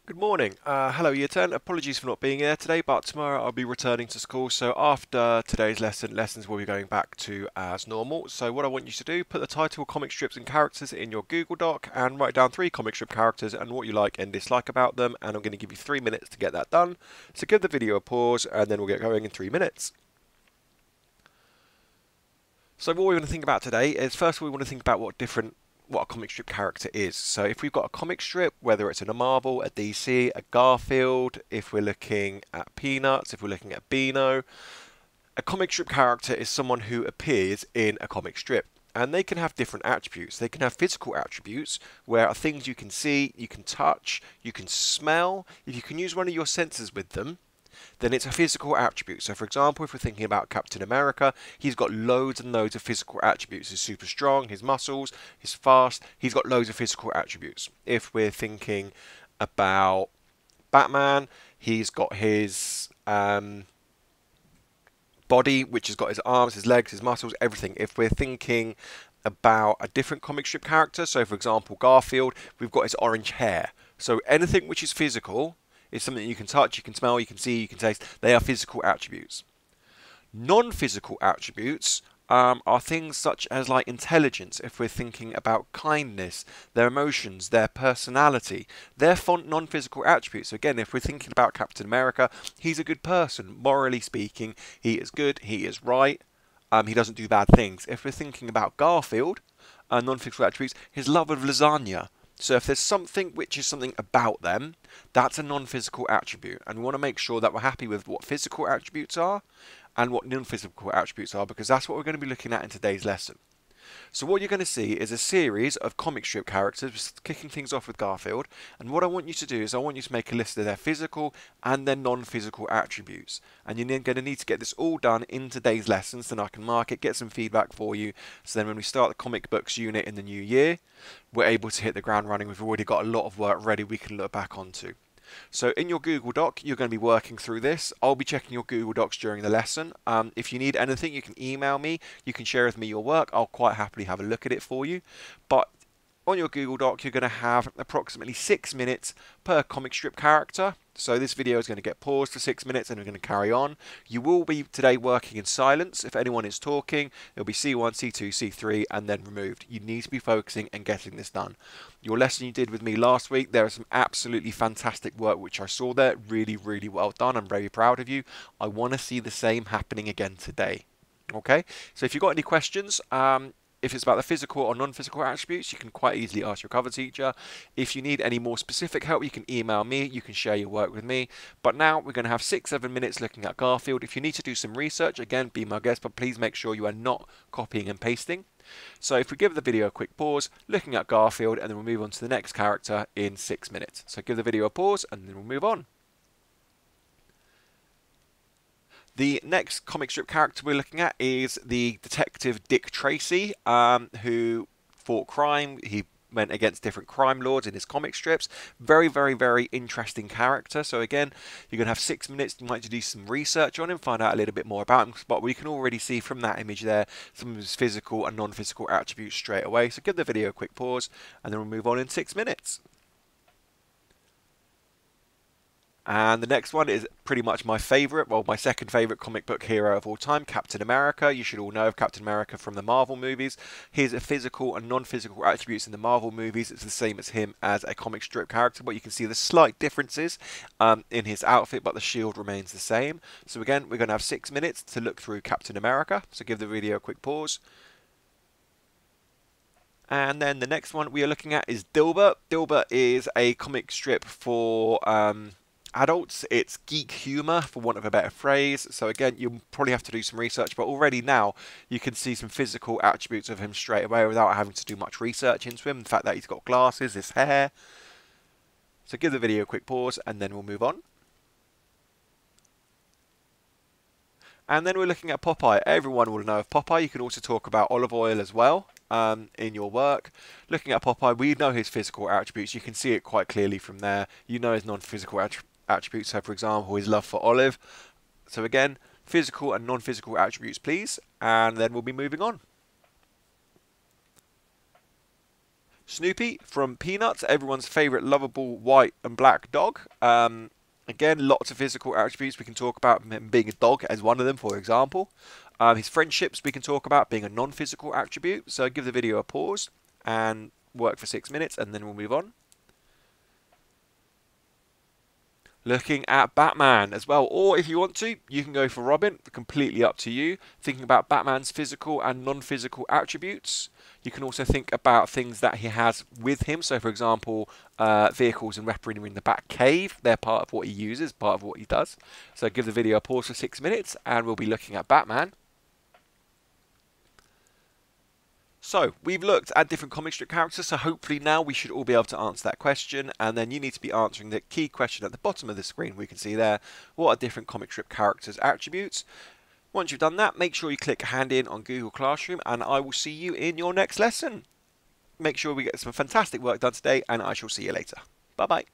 Good morning. Hello, Year 10. Apologies for not being here today, but tomorrow I'll be returning to school. So after today's lessons will be going back to as normal. So what I want you to do, put the title, comic strips and characters in your Google Doc and write down 3 comic strip characters and what you like and dislike about them. And I'm going to give you 3 minutes to get that done. So give the video a pause and then we'll get going in 3 minutes. So what we want to think about today is first of all we want to think about what a comic strip character is. So if we've got a comic strip, whether it's in a Marvel, a DC, a Garfield, if we're looking at Peanuts, if we're looking at Beano, a comic strip character is someone who appears in a comic strip. And they can have different attributes. They can have physical attributes, where are things you can see, you can touch, you can smell. If you can use one of your senses with them, then it's a physical attribute. So for example, if we're thinking about Captain America, he's got loads and loads of physical attributes. He's super strong, his muscles, he's fast, he's got loads of physical attributes. If we're thinking about Batman, he's got his body, which has got his arms, his legs, his muscles, everything. If we're thinking about a different comic strip character, so for example Garfield, we've got his orange hair. So anything which is physical is something that you can touch, you can smell, you can see, you can taste. They are physical attributes. Non-physical attributes are things such as like intelligence. If we're thinking about kindness, their emotions, their personality, they're non-physical attributes. So again, if we're thinking about Captain America, he's a good person. Morally speaking, he is good, he is right, he doesn't do bad things. If we're thinking about Garfield, non-physical attributes, his love of lasagna. So if there's something which is something about them, that's a non-physical attribute. And we want to make sure that we're happy with what physical attributes are and what non-physical attributes are, because that's what we're going to be looking at in today's lesson. So what you're going to see is a series of comic strip characters, kicking things off with Garfield. And what I want you to do is I want you to make a list of their physical and their non-physical attributes. And you're going to need to get this all done in today's lesson so then I can mark it, get some feedback for you. So then when we start the comic books unit in the new year, we're able to hit the ground running. We've already got a lot of work ready we can look back onto. So in your Google Doc, you're going to be working through this. I'll be checking your Google Docs during the lesson. If you need anything, you can email me. You can share with me your work. I'll quite happily have a look at it for you. But on your Google Doc, you're going to have approximately 6 minutes per comic strip character. So this video is going to get paused for 6 minutes and we're going to carry on. You will be today working in silence. If anyone is talking, it'll be C1, C2, C3 and then removed. You need to be focusing and getting this done. Your lesson you did with me last week, there is some absolutely fantastic work which I saw there. Really, really well done. I'm very proud of you. I want to see the same happening again today. Okay, so if you've got any questions, if it's about the physical or non-physical attributes, you can quite easily ask your cover teacher. If you need any more specific help, you can email me, you can share your work with me. But now we're going to have 6-7 minutes looking at Garfield. If you need to do some research, again, be my guest, but please make sure you are not copying and pasting. So if we give the video a quick pause, looking at Garfield, and then we'll move on to the next character in 6 minutes. So give the video a pause, and then we'll move on. The next comic strip character we're looking at is the detective Dick Tracy, who fought crime. He went against different crime lords in his comic strips. Very, very, very interesting character. So again, you're going to have 6 minutes. You might do some research on him, find out a little bit more about him. But we can already see from that image there some of his physical and non-physical attributes straight away. So give the video a quick pause, and then we'll move on in 6 minutes. And the next one is pretty much my favourite, well, my second favourite comic book hero of all time, Captain America. You should all know of Captain America from the Marvel movies. His physical and non-physical attributes in the Marvel movies, it's the same as him as a comic strip character, but you can see the slight differences in his outfit, but the shield remains the same. So again, we're going to have 6 minutes to look through Captain America. So give the video a quick pause. And then the next one we are looking at is Dilbert. Dilbert is a comic strip for adults. It's geek humour, for want of a better phrase. So again, you'll probably have to do some research, but already now you can see some physical attributes of him straight away without having to do much research into him. The fact that he's got glasses, his hair. So give the video a quick pause and then we'll move on. And then we're looking at Popeye. Everyone will know of Popeye. You can also talk about olive oil as well in your work. Looking at Popeye, we know his physical attributes. You can see it quite clearly from there. You know his non-physical attributes. So for example, his love for olive. So again, physical and non-physical attributes please, and then we'll be moving on. Snoopy from Peanuts, everyone's favourite lovable white and black dog. Again, lots of physical attributes we can talk about, him being a dog as one of them, for example. His friendships we can talk about being a non-physical attribute. So give the video a pause and work for 6 minutes, and then we'll move on. Looking at Batman as well, or if you want to, you can go for Robin, completely up to you. Thinking about Batman's physical and non-physical attributes. You can also think about things that he has with him. So, for example, vehicles and weaponry in the Batcave. They're part of what he uses, part of what he does. So give the video a pause for 6 minutes, and we'll be looking at Batman. So, we've looked at different comic strip characters, so hopefully now we should all be able to answer that question, and then you need to be answering the key question at the bottom of the screen we can see there. What are different comic strip characters' attributes? Once you've done that, make sure you click Hand In on Google Classroom, and I will see you in your next lesson. Make sure we get some fantastic work done today, and I shall see you later. Bye-bye.